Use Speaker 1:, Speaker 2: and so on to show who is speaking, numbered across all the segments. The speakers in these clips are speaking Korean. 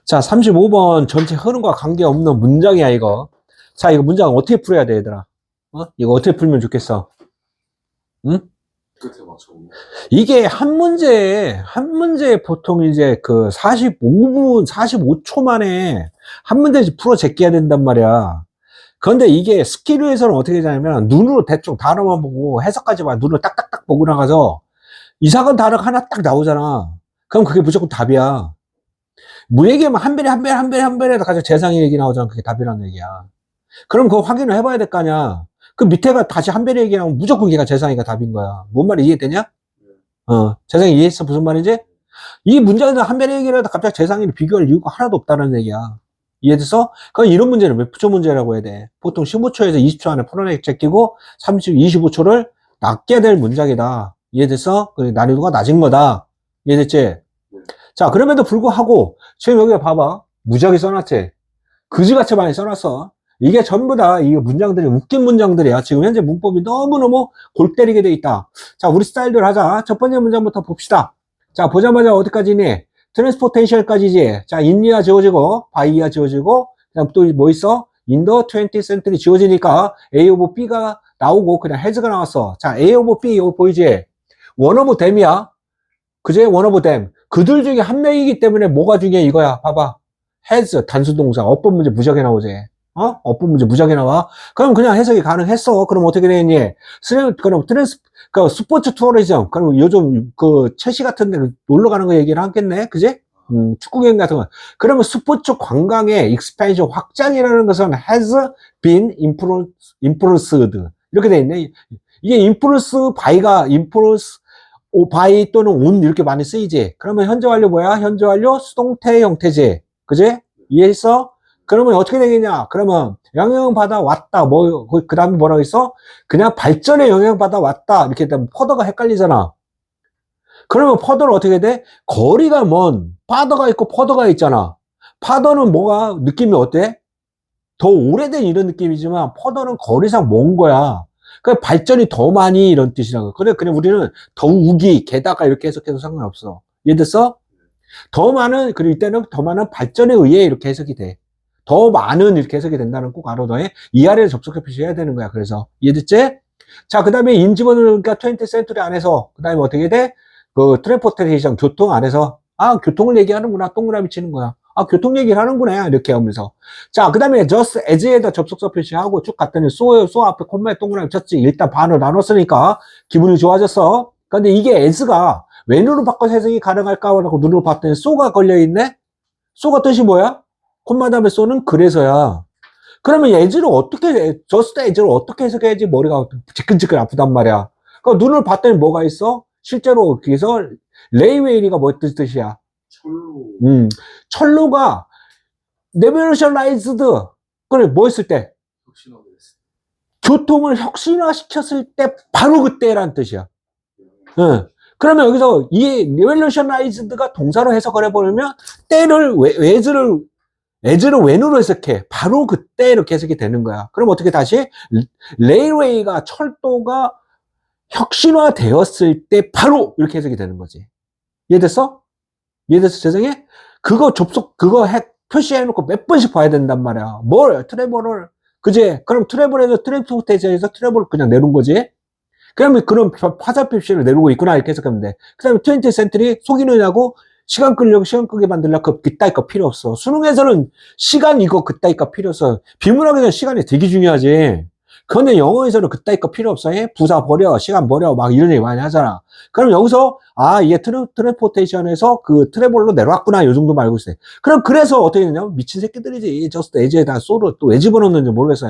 Speaker 1: 자, 35번 전체 흐름과 관계없는 문장이야, 이거. 자, 이거 문장 어떻게 풀어야 돼, 얘들아? 이거 어떻게 풀면 좋겠어? 응?
Speaker 2: 끝에 맞춰보면.
Speaker 1: 이게 한 문제에 보통 이제 그 45분, 45초 만에 한 문제씩 풀어 제껴야 된단 말이야. 그런데 이게 스키루에서는 어떻게 하냐면 눈으로 대충 단어만 보고 해석하지 마. 눈으로 딱딱딱 보고 나가서 이상한 단어가 하나 딱 나오잖아. 그럼 그게 무조건 답이야. 뭐 얘기하면 한 배에 가지고 재상의 얘기 나오잖아. 그게 답이라는 얘기야. 그럼 그거 확인을 해봐야 될 거 아니야. 그 밑에가 다시 한 배의 얘기 나오면 무조건 걔가 재상이가 답인 거야. 뭔 말이 이해되냐? 재상이 이해했어? 무슨 말인지? 이 문장에서 한 배의 얘기라도 갑자기 재상이를 비교할 이유가 하나도 없다는 얘기야. 이해됐어? 그럼 이런 문제는 몇 초 문제라고 해야 돼? 보통 15초에서 20초 안에 풀어내기 제끼고 25초를 낚게 될 문장이다. 이해됐어? 난이도가 낮은 거다. 이해됐지? 자, 그럼에도 불구하고 지금 여기 봐봐. 무지하게 써놨지? 그지같이 많이 써놨어. 이게 전부 다 이 문장들이 웃긴 문장들이야. 지금 현재 문법이 너무너무 골 때리게 돼 있다. 자, 우리 스타일대로 하자. 첫 번째 문장부터 봅시다. 자, 보자마자 어디까지니? 트랜스포테이션까지지. 자, 인이야 지워지고, 바이야 지워지고, 그다음 또 뭐 있어? In the 20th century 지워지니까 A of B가 나오고 그냥 has가 나왔어. 자, A of B 이거 보이지? One of them이야. 그제? One of them. 그들 중에 한 명이기 때문에 뭐가 중요해 이거야. 봐봐. has 단수동사 어법 문제 무지하게 나오지. 어법 문제 무지하게 나와. 그럼 그냥 해석이 가능했어. 그럼 어떻게 되겠니? 그 스포츠 투어리즘. 그럼 요즘 그 채시 같은 데 놀러 가는 거 얘기를 하겠네. 그지? 축구 경기 같은 거. 그러면 스포츠 관광의 익스펜션 확장이라는 것은 has been influenced. 이렇게 돼 있네. 이게 influence by 또는 on 이렇게 많이 쓰이지. 그러면 현재 완료 뭐야? 현재 완료 수동태 형태지. 그지? 이해했어? 그러면 어떻게 되겠냐? 그러면 영향받아 왔다. 그 다음에 뭐라고 했어? 그냥 발전에 영향받아 왔다. 이렇게 되면 퍼더가 헷갈리잖아. 그러면 퍼더는 어떻게 돼? 거리가 먼, 파더가 있고 퍼더가 있잖아. 파더는 뭐가, 느낌이 어때? 더 오래된 이런 느낌이지만 퍼더는 거리상 먼 거야. 그 발전이 더 많이 이런 뜻이라고. 그냥 우리는 더 우기, 게다가 이렇게 해석해도 상관없어. 이해됐어? 더 많은, 그리고 이때는 더 많은 발전에 의해 이렇게 해석이 돼. 더 많은 이렇게 해석이 된다는 꼭 알아둬. 이 아래에 접속해 표시해야 되는 거야. 그래서. 이해됐지? 자, 그 다음에 인지번호, 그러니까 20th century 안에서, 그 다음에 어떻게 돼? 그 트랜스포테이션, 교통 안에서, 교통을 얘기하는구나. 동그라미 치는 거야. 교통 얘기를 하는구나. 이렇게 하면서. 자, 그 다음에 just as에다 접속사 표시하고 쭉 갔더니 so 앞에 콤마에 동그라미 쳤지. 일단 반으로 나눴으니까 기분이 좋아졌어. 근데 이게 as가 웬으로 바꿔서 해석이 가능할까라고 눈으로 봤더니 so가 걸려있네? so가 뜻이 뭐야? 콤마 다음에 so는 그래서야. 그러면 as를 어떻게, just as를 어떻게 해석해야지 머리가 지끈지끈 아프단 말이야. 그러니까 눈을 봤더니 뭐가 있어? 실제로 그래서 레이웨이가 뭐 뜻이야?
Speaker 2: 철로.
Speaker 1: 철로가 레버레이션라이즈드. 그래, 뭐 했을 때?
Speaker 2: 혁신화됐어.
Speaker 1: 교통을 혁신화시켰을 때 바로 그때란 뜻이야. 응. 그러면 여기서 이 레버레이션라이즈드가 동사로 해석을 해버리면 때를 as를 when으로 해석해. 바로 그때 이렇게 해석이 되는 거야. 그럼 어떻게 다시? 레일웨이가 철도가 혁신화되었을 때 바로 이렇게 해석이 되는 거지. 이해됐어? 이해됐어, 세상에? 그거 표시해놓고 몇 번씩 봐야 된단 말이야. 트래블을, 그지? 그럼 트래블에서 트랜스포테이션에서 트래블을 그냥 내놓은 거지? 그러면 그런 화살 표시를 내놓고 있구나, 이렇게 해석하면 돼. 그 다음에 20th century 속이느냐고 시간 끌려고 시간 끄게 만들려고 그따위 거 필요 없어. 수능에서는 시간 이거 그따위 거 필요 없어. 비문학에서는 시간이 되게 중요하지. 그런데 영어에서는 그따위 거 필요 없어. 부사 버려, 시간 버려, 막 이런 얘기 많이 하잖아. 그럼 여기서, 이게 트랜스포테이션에서 그 트래블로 내려왔구나, 요 정도만 알고 있어요. 그래서 어떻게 되냐면, 미친 새끼들이지. 저스트 에지에다 소를 또 왜 집어넣는지 모르겠어.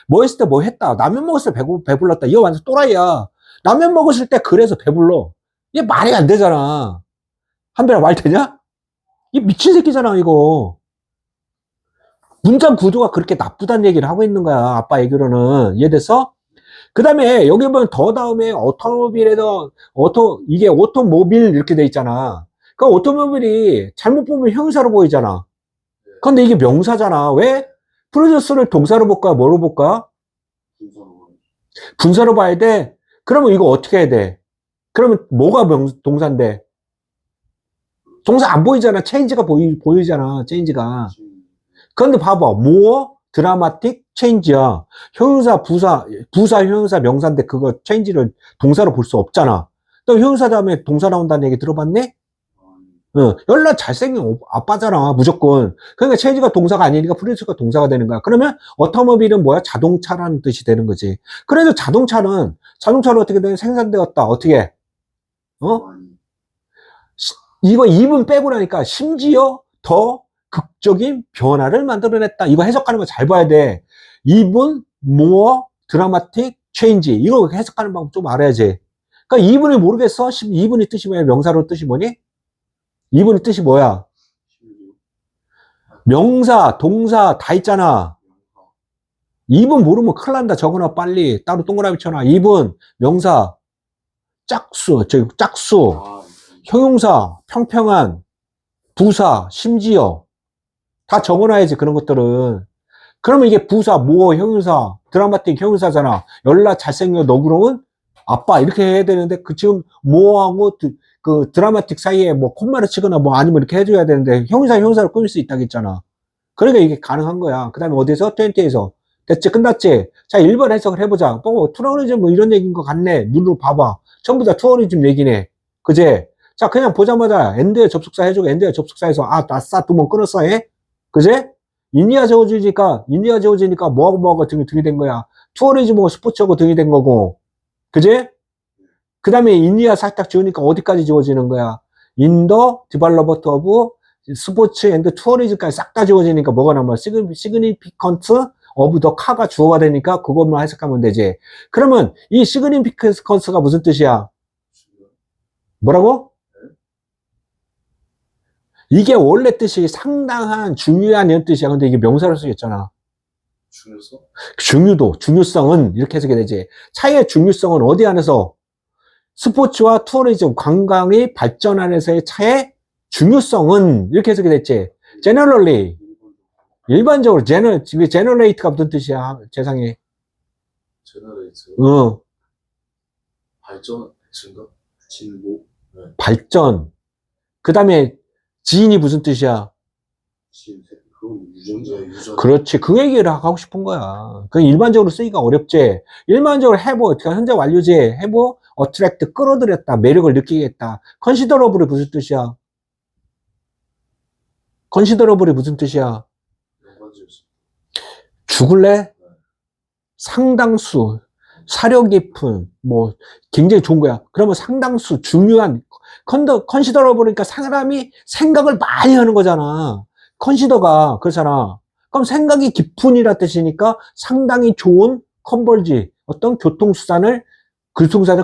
Speaker 1: 뭐 했을 때 뭐 했다. 라면 먹었을 때 배불렀다. 이거 완전 또라이야. 라면 먹었을 때 그래서 배불러. 이게 말이 안 되잖아. 한배라 말 되냐? 이 미친 새끼잖아, 이거. 문장 구조가 그렇게 나쁘다는 얘기를 하고 있는 거야. 아빠 얘기로는. 이해됐어? 그 다음에 여기 보면 더 다음에 이게 오토모빌 이렇게 돼 있잖아. 그 오토모빌이 잘못 보면 형사로 보이잖아. 근데 이게 명사잖아. 왜? 프로듀스를 동사로 볼까? 뭐로 볼까? 분사로 봐야 돼. 그러면 이거 어떻게 해야 돼? 그러면 뭐가 동사인데? 동사 안 보이잖아. change가 보이잖아. change가. 그런데 봐봐. more dramatic change야. 형용사, 부사, 형용사, 명사인데 그거 change를 동사로 볼 수 없잖아. 또 형용사 다음에 동사 나온다는 얘기 들어봤네? 연락 잘생긴 아빠잖아, 무조건. 그러니까 change가 동사가 아니니까 프리스가 동사가 되는 거야. 그러면 automobile은 뭐야? 자동차라는 뜻이 되는 거지. 그래서 자동차는 어떻게 되냐? 생산되었다. 어떻게? 이거 2분 빼고 나니까 심지어 더 극적인 변화를 만들어냈다. 이거 해석하는 거 잘 봐야 돼. 2분 more dramatic change. 이거 해석하는 방법 좀 알아야지. 그러니까 2분을 모르겠어? 2분의 뜻이 뭐야? 명사로 뜻이 뭐니? 2분의 뜻이 뭐야? 명사, 동사 다 있잖아. 2분 모르면 큰일 난다. 적어놔 빨리. 따로 동그라미 쳐놔. 2분 명사 짝수, 형용사 평평한, 부사 심지어 다 적어놔야지 그런 것들은. 그러면 이게 부사, 뭐 형용사, 드라마틱 형용사잖아. 연락 잘생겨 너그러운 아빠 이렇게 해야 되는데 그 지금 뭐하고 그 드라마틱 사이에 뭐 콤마를 치거나 뭐 아니면 이렇게 해줘야 되는데 형용사를 꾸밀 수 있다겠잖아. 그러니까 이게 가능한 거야. 그 다음에 어디서? 20에서. 됐지? 끝났지? 자, 1번 해석을 해보자. 투어리즘 뭐 이런 얘기인 것 같네. 눈으로 봐봐. 전부 다 투어리즘 얘기네. 그제? 자, 그냥 보자마자 엔드에 접속사 해주고 엔드에 접속사에서 아싸 두 번 끊었어. 해? 그제? 인디아 지워지니까 뭐하고 등이 된 거야. 투어리즘하고 스포츠하고 등이 된 거고. 그제? 그 다음에 인디아 살짝 지우니까 어디까지 지워지는 거야? 인더 디벨로버트 오브 스포츠 앤드 투어리즘까지 싹 다 지워지니까 뭐가 남아? 시그니피컨트 오브 더 카가 주어가 되니까 그것만 해석하면 되지. 그러면 이 시그니피컨스가 무슨 뜻이야? 뭐라고? 이게 원래 뜻이 상당한 중요한 이런 뜻이야. 근데 이게 명사로 쓰였잖아. 중요성은 이렇게 해석이 되지. 차의 중요성은 어디 안에서? 스포츠와 투어리즘, 관광이 발전 안에서의 차의 중요성은 이렇게 해석이 됐지. generally, 일반적으로 generate가 무슨 뜻이야? 세상에.
Speaker 2: 제너레이트. 발전, 증가, 진보. 네.
Speaker 1: 발전. 그 다음에 지인이 무슨 뜻이야?
Speaker 2: 유전.
Speaker 1: 그렇지. 그 얘기를 하고 싶은 거야. 그 일반적으로 쓰기가 어렵지. 일반적으로 have, 현재 완료지. have, attract, 끌어들였다. 매력을 느끼겠다. considerable이 무슨 뜻이야? considerable이 무슨 뜻이야? 죽을래? 상당수, 사려 깊은, 뭐, 굉장히 좋은 거야. 그러면 상당수, 중요한, considerable니까 사람이 생각을 많이 하는 거잖아. consider가, 그렇잖아. 그럼 생각이 깊은이라 뜻이니까 상당히 좋은 컨벌지, 어떤 교통수단을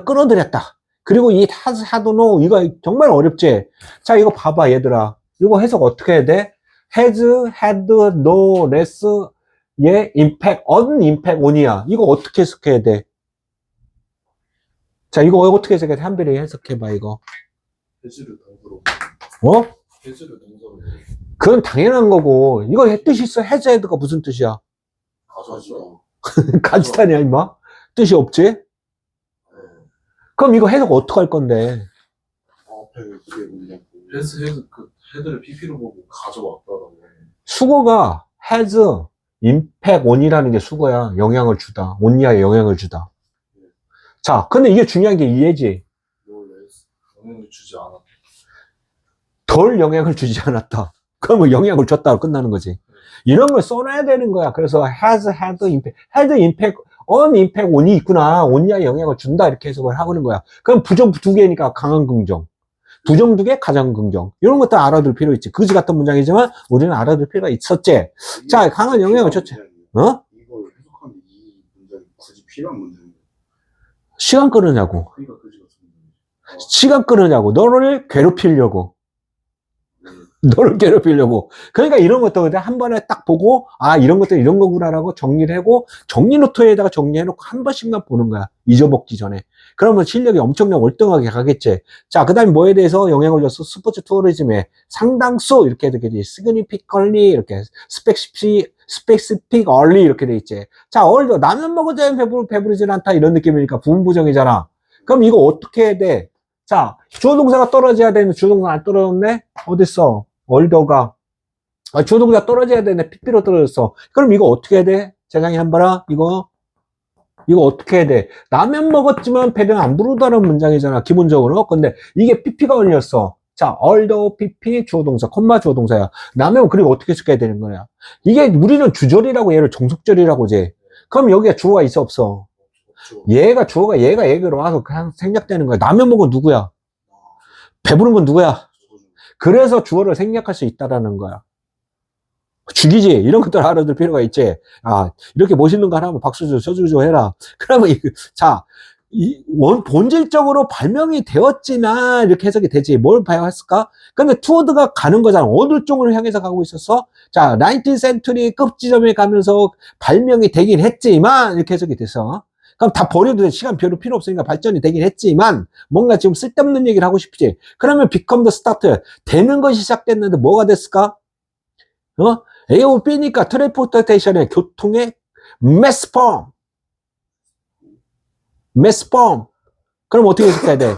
Speaker 1: 끌어들였다. 그리고 이 하도노, 이거 정말 어렵지? 자, 이거 봐봐, 얘들아. 이거 해석 어떻게 해야 돼? has, had, no, less, 예, impact, on, impact, on이야. 이거 어떻게 해석해야 돼? 자, 이거 어떻게 해석해야 돼? 한별이 해석해봐, 이거.
Speaker 2: 해즈를 동사로. 해즈를 동사로.
Speaker 1: 그건 당연한 거고, 이거 뜻이 있어. has, had가 무슨 뜻이야?
Speaker 2: 가져죠.
Speaker 1: 가지타냐, 임마? 뜻이 없지? 그럼 이거 해석 어떻게 할 건데?
Speaker 2: 헤드를 PP로 보고 가져왔다라고.
Speaker 1: 수거가 has, impact on이라는 게 수거야. 영향을 주다. on이야에 영향을 주다. 자, 근데 이게 중요한 게 이해지.
Speaker 2: 영향을 주지 않았다.
Speaker 1: 덜 영향을 주지 않았다. 그러면 영향을 줬다고 끝나는 거지. 이런 걸 써놔야 되는 거야. 그래서 has, had, impact, on, impact, on이 있구나. on이야에 영향을 준다. 이렇게 해석을 하는 거야. 그럼 부정 두 개니까 강한 긍정. 부정 두 개, 가장 긍정. 이런 것도 알아둘 필요 있지. 그지 같은 문장이지만 우리는 알아둘 필요가 있었지. 자, 강한 영향을 줬지.
Speaker 2: 이걸 해석하는 이 문장이 굳이 필요한 문장이에요.
Speaker 1: 시간 끌으냐고.
Speaker 2: 그러니까 그지 같은 문장이에요.
Speaker 1: 시간 끌으냐고. 너를 괴롭히려고. 너를 괴롭히려고. 그러니까 이런 것도 한 번에 딱 보고, 이런 것도 이런 거구나라고 정리를 하고, 정리 노트에다가 정리해놓고 한 번씩만 보는 거야. 잊어먹기 전에. 그러면 실력이 엄청나게 월등하게 가겠지. 자, 그 다음에 뭐에 대해서 영향을 줬어? 스포츠 투어리즘에 상당수, 이렇게 해도 되지. significantly, 이렇게, specifically, 이렇게 돼 있지. 자, 라면 먹어도 배부르진 않다. 이런 느낌이니까 부분부정이잖아. 그럼 이거 어떻게 해야 돼? 자, 주어 동사가 떨어져야 되는데 주어 동사 안 떨어졌네? 어딨어? 얼더가. 주어 동사 떨어져야 되는데 PP로 떨어졌어. 그럼 이거 어떻게 해야 돼? 재상이 한 봐라. 이거 어떻게 해야 돼? 라면 먹었지만 배는 안 부르다는 문장이잖아, 기본적으로. 근데 이게 PP가 걸렸어. 자, 얼더 PP 주어 동사, 콤마 주어 동사야. 라면 그리고 어떻게 써야 되는 거야? 이게 우리는 주절이라고 얘를 종속절이라고 제. 그럼 여기에 주어가 있어 없어?
Speaker 2: 없죠.
Speaker 1: 얘가 주어가 얘가 얘기로 와서 그냥 생략되는 거야. 라면 먹은 누구야? 배부른 건 누구야? 그래서 주어를 생략할 수 있다라는 거야. 죽이지. 이런 것들 알아둘 필요가 있지. 이렇게 멋있는 거 하나면 박수 쳐주죠 해라. 그러면, 자, 본질적으로 발명이 되었지나, 이렇게 해석이 되지. 뭘 봐야 했을까? 근데 투어드가 가는 거잖아. 어느 쪽을 향해서 가고 있었어? 자, 19th century 끝지점에 가면서 발명이 되긴 했지만, 이렇게 해석이 됐어. 그럼 다 버려도 돼. 시간 별로 필요 없으니까 발전이 되긴 했지만, 뭔가 지금 쓸데없는 얘기를 하고 싶지. 그러면 become the start. 되는 것이 시작됐는데 뭐가 됐을까? A, B니까 트랜스포테이션의 교통의 매스폼. 그럼 어떻게 해석해야 돼?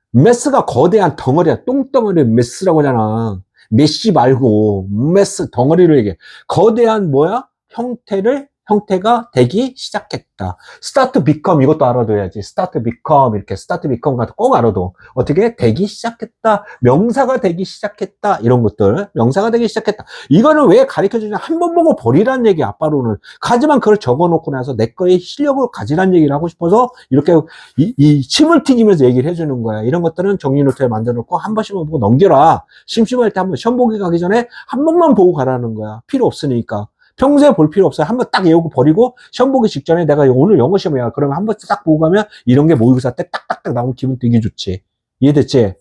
Speaker 1: 매스가 거대한 덩어리야. 똥덩어리 매스라고 하잖아. 메시 말고 매스 덩어리를 얘기해. 거대한 뭐야? 형태가 되기 시작했다. start become 이것도 알아둬야지. start become 이렇게 start become 같은 꼭 알아둬. 어떻게 되기 시작했다. 명사가 되기 시작했다. 이런 것들. 명사가 되기 시작했다. 이거는 왜 가르쳐 주냐? 한 번 보고 버리란 얘기 아빠로는. 하지만 그걸 적어놓고 나서 내 거의 실력을 가지란 얘기를 하고 싶어서 이렇게 이 침을 튀기면서 얘기를 해주는 거야. 이런 것들은 정리 노트에 만들어 놓고 한 번씩만 보고 넘겨라. 심심할 때 한번 시험 보기 가기 전에 한 번만 보고 가라는 거야. 필요 없으니까. 평소에 볼 필요 없어요. 한번 딱 외우고 버리고 시험 보기 직전에 내가 오늘 영어 시험이야. 그러면 한번 딱 보고 가면 이런 게 모의고사 때 딱딱딱 나오면 기분 되게 좋지. 이해됐지?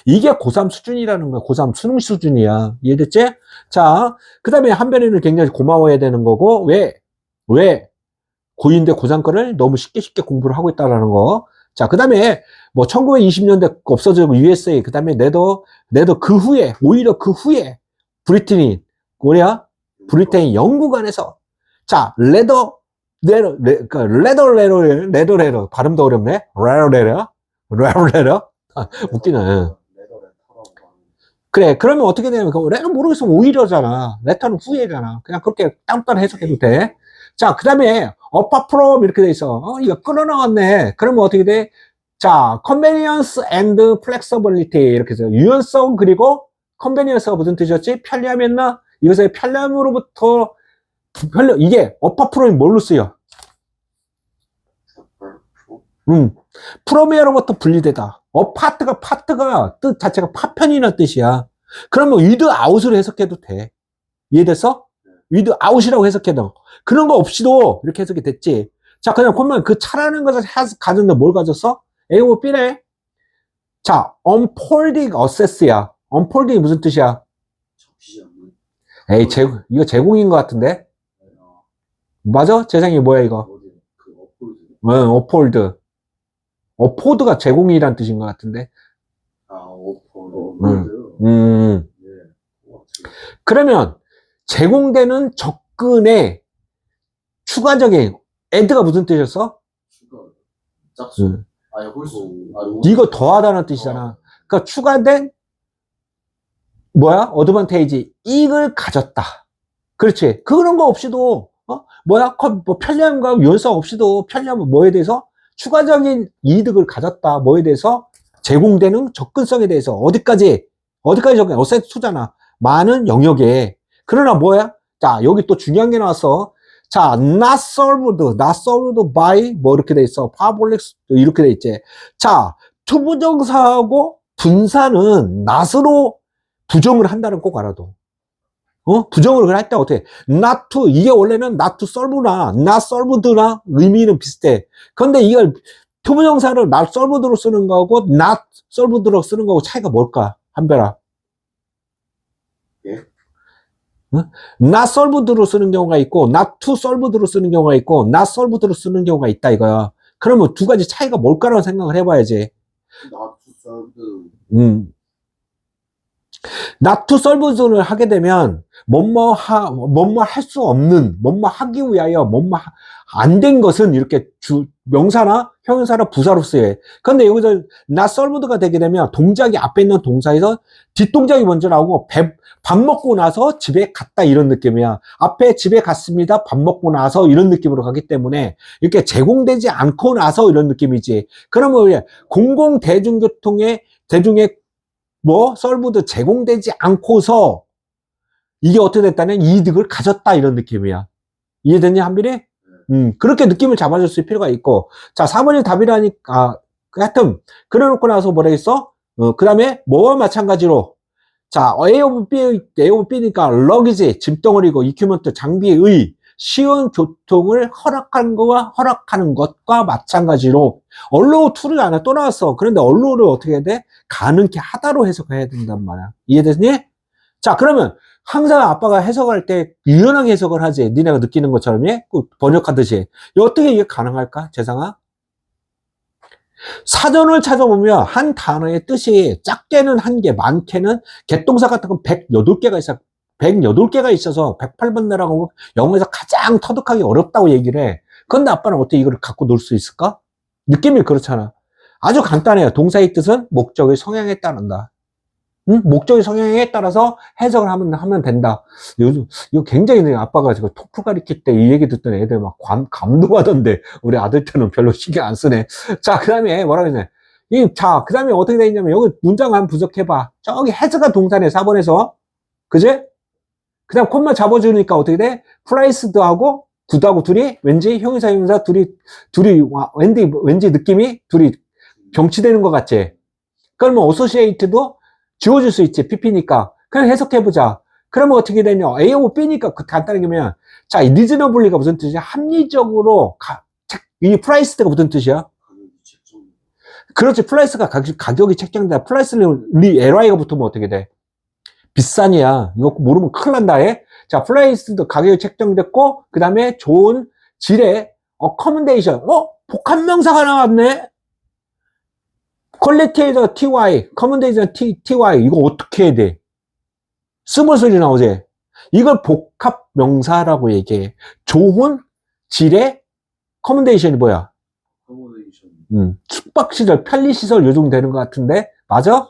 Speaker 1: 이게 고3 수준이라는 거야. 고3 수능 수준이야. 이해됐지? 자, 그 다음에 한별이는 굉장히 고마워해야 되는 거고, 왜? 고2인데 고3 거를 너무 쉽게 공부를 하고 있다라는 거. 자, 그 다음에 뭐 1920년대 없어지고 USA, 그 다음에 내도 오히려 그 후에 브리튼이, 브리테인 영국안에서 자 레더 발음도 어렵네. 레더 웃기네. 그래. 그러면 어떻게 되냐면 레터 모르겠으면 오히려잖아. 레터는 후에잖아. 그냥 그렇게 딴딴 해석해도 돼. 자, 그 다음에 apart from 이렇게 돼 있어. 이거 끌어나왔네. 그러면 어떻게 돼? 자, convenience and flexibility 이렇게 해서 유연성 그리고 convenience가 무슨 뜻이었지? 편리함이었나? 이것의 편리함으로부터 이게 어파프롬이 뭘로 쓰여? 프로미어로부터 분리되다. 파트가 뜻 자체가 파편이라는 뜻이야. 그러면 with out으로 해석해도 돼. 이해됐어? with out이라고 해석해도 그런 거 없이도 이렇게 해석이 됐지. 자, 그냥 보면 그 차라는 것을 가졌는데 뭘 가졌어? A고 B네. 자, unfolding assess야. unfolding 무슨 뜻이야? 에이, 이거 제공인 것 같은데? 맞아? 재상이 뭐야, 이거? 어폴드. 어포드가 제공이란 뜻인 것 같은데? 그러면, 제공되는 접근의 추가적인, add가 무슨 뜻이었어?
Speaker 2: 짝수.
Speaker 1: 이거 더하다는 뜻이잖아. 그러니까 추가된, 어드밴테이지, 이익을 가졌다. 그렇지. 그런 거 없이도, 뭐 편리함과 유연성 없이도 편리함은 뭐에 대해서? 추가적인 이득을 가졌다. 뭐에 대해서? 제공되는 접근성에 대해서. 어디까지 접근? 어센트 투잖아. 많은 영역에. 그러나 자, 여기 또 중요한 게 나왔어. 자, not solved by, 이렇게 돼 있어. public, 이렇게 돼 있지. 자, 투부정사하고 분사는 not으로 부정을 한다는 꼭 알아둬. 부정을 할 때 어떻게? not to, 이게 원래는 not to solve나, not solved나 의미는 비슷해. 그런데 이걸 투부정사를 not solved로 쓰는 거하고 not solved로 쓰는 거하고 차이가 뭘까? 한별아.
Speaker 2: 예?
Speaker 1: not solved로 쓰는 경우가 있고, not to solved로 쓰는 경우가 있고, not solved로 쓰는 경우가 있다 이거야. 그러면 두 가지 차이가 뭘까라고 생각을 해봐야지.
Speaker 2: not solved.
Speaker 1: not to solve를 하게 되면, 뭐뭐 할 수 없는, 뭐뭐 하기 위하여, 뭐뭐 안 된 것은 이렇게 명사나 형용사나 부사로 쓰여. 근데 여기서 not solved가 되게 되면 동작이 앞에 있는 동사에서 뒷동작이 먼저 나오고 밥 먹고 나서 집에 갔다 이런 느낌이야. 앞에 집에 갔습니다. 밥 먹고 나서 이런 느낌으로 가기 때문에 이렇게 제공되지 않고 나서 이런 느낌이지. 그러면 공공대중교통의 solved 제공되지 않고서 이게 어떻게 됐다는 이득을 가졌다 이런 느낌이야. 이해됐냐, 한빈이? 그렇게 느낌을 잡아줄 수 있을 필요가 있고. 자, 4번이 답이라니까. 하여튼, 그래 놓고 나서 뭐라 했어? 그 다음에 뭐와 마찬가지로. 자, A of B니까 luggage, 짐덩어리고, equipment, 장비의 쉬운 교통을 허락하는 것과 마찬가지로, allow to를 안 해. 또 나왔어. 그런데 allow를 어떻게 해야 돼? 가능케 하다로 해석해야 된단 말이야. 이해됐니? 자, 그러면 항상 아빠가 해석할 때 유연하게 해석을 하지. 니네가 느끼는 것처럼, 예? 번역하듯이. 어떻게 이게 가능할까? 재상아? 사전을 찾아보면 한 단어의 뜻이 작게는 1개, 많게는 개동사 같은 건 108개가 있어. 108개가 있어서 108번 내라고 영어에서 가장 터득하기 어렵다고 얘기를 해. 그런데 아빠는 어떻게 이걸 갖고 놀 수 있을까? 느낌이 그렇잖아. 아주 간단해요. 동사의 뜻은 목적의 성향에 따른다. 응? 목적의 성향에 따라서 해석을 하면 된다. 요즘, 이거 굉장히 아빠가 지금 토플 가르칠 때 이 얘기 듣던 애들 막 감동하던데, 우리 아들 때는 별로 신경 안 쓰네. 자, 그 다음에 뭐라고 했냐. 자, 그 다음에 어떻게 돼 있냐면, 여기 문장 한번 분석해봐. 저기 해석한 동사네, 4번에서. 그지? 그 다음 콤마 잡아주니까 어떻게 돼? 프라이스드하고 굿하고 둘이 왠지 형용사 둘이 왠지 느낌이 둘이 병치되는 것 같지? 그러면 어소시에이트도 지워줄 수 있지, PP니까. 그냥 해석해보자. 그러면 어떻게 되냐. A하고 B니까 간단하게 보면, 자, reasonably가 무슨 뜻이야? 합리적으로, 이 price가 무슨 뜻이야? 그렇지, price가 가격이 책정된다. price는 LI가 붙으면 어떻게 돼? 비싼이야. 이거 모르면 큰일 난다, 해. 자, price도 가격이 책정됐고, 그 다음에 좋은 질의 accommodation. 복합명사가 나왔네? 퀄리티에서 TY, 커먼데이션 TY, 이거 어떻게 해야 돼? 스몰소리 나오지? 이걸 복합 명사라고 얘기해. 좋은 질의 커먼데이션이 뭐야? 숙박시설, 편리시설 요즘 되는 것 같은데? 맞아?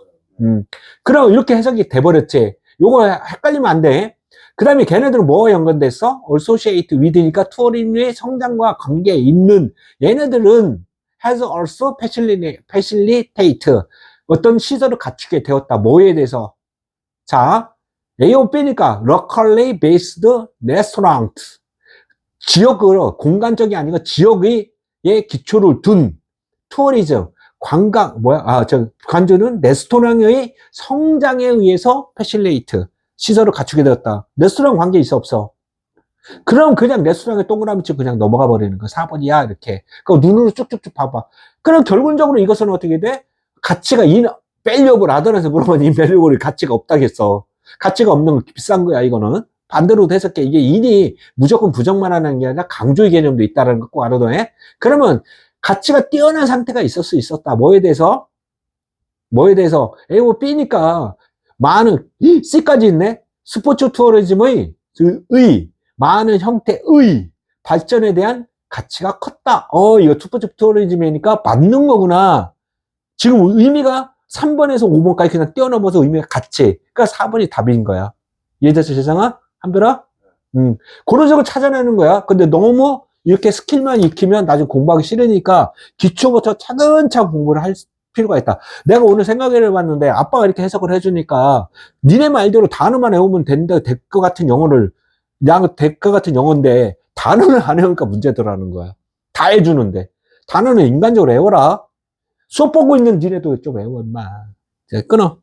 Speaker 1: 그럼 이렇게 해석이 돼버렸지. 요거 헷갈리면 안 돼. 그 다음에 걔네들은 뭐와 연관됐어? associate with니까 투어림의 성장과 관계에 있는 얘네들은 has also facilitate 어떤 시설을 갖추게 되었다. 뭐에 대해서? 자, A, B니까 locally based restaurant. 지역으로, 공간적이 아니고 지역의 기초를 둔 투어리즘, 관주는 레스토랑의 성장에 의해서 facilitate, 시설을 갖추게 되었다. 레스토랑 관계 있어, 없어? 그럼 그냥 레스토랑에 동그라미 치고 그냥 넘어가 버리는 거. 4번이야, 이렇게. 그 눈으로 쭉쭉쭉 봐봐. 그럼 결론적으로 이것은 어떻게 돼? 가치가 밸류업을 하더라서 물어보면 이 밸류업이 가치가 없다겠어. 가치가 없는 거 비싼 거야, 이거는. 반대로 해석해. 이게 인이 무조건 부정만 하는 게 아니라 강조의 개념도 있다는 거 꼭 알아둬. 그러면 가치가 뛰어난 상태가 있을 수 있었다. 뭐에 대해서? A, B니까 많은, C까지 있네? 스포츠 투어리즘의 많은 형태의 발전에 대한 가치가 컸다. 이거 스포츠 투어리즘이니까 맞는 거구나. 지금 의미가 3번에서 5번까지 그냥 뛰어넘어서 의미가 같이. 그러니까 4번이 답인 거야. 이해됐어, 세상아? 한별아? 그런 식으로 찾아내는 거야. 근데 너무 이렇게 스킬만 익히면 나중에 공부하기 싫으니까 기초부터 차근차근 공부를 할 필요가 있다. 내가 오늘 생각을 해봤는데 아빠가 이렇게 해석을 해주니까 니네 말대로 단어만 외우면 된다. 될 것 같은 영어를, 될 것 같은 영어인데 단어를 안 외우니까 문제더라는 거야. 다 해주는데. 단어는 인간적으로 외워라. 수업 보고 있는 니네도 좀 외워, 임마. 이제 끊어.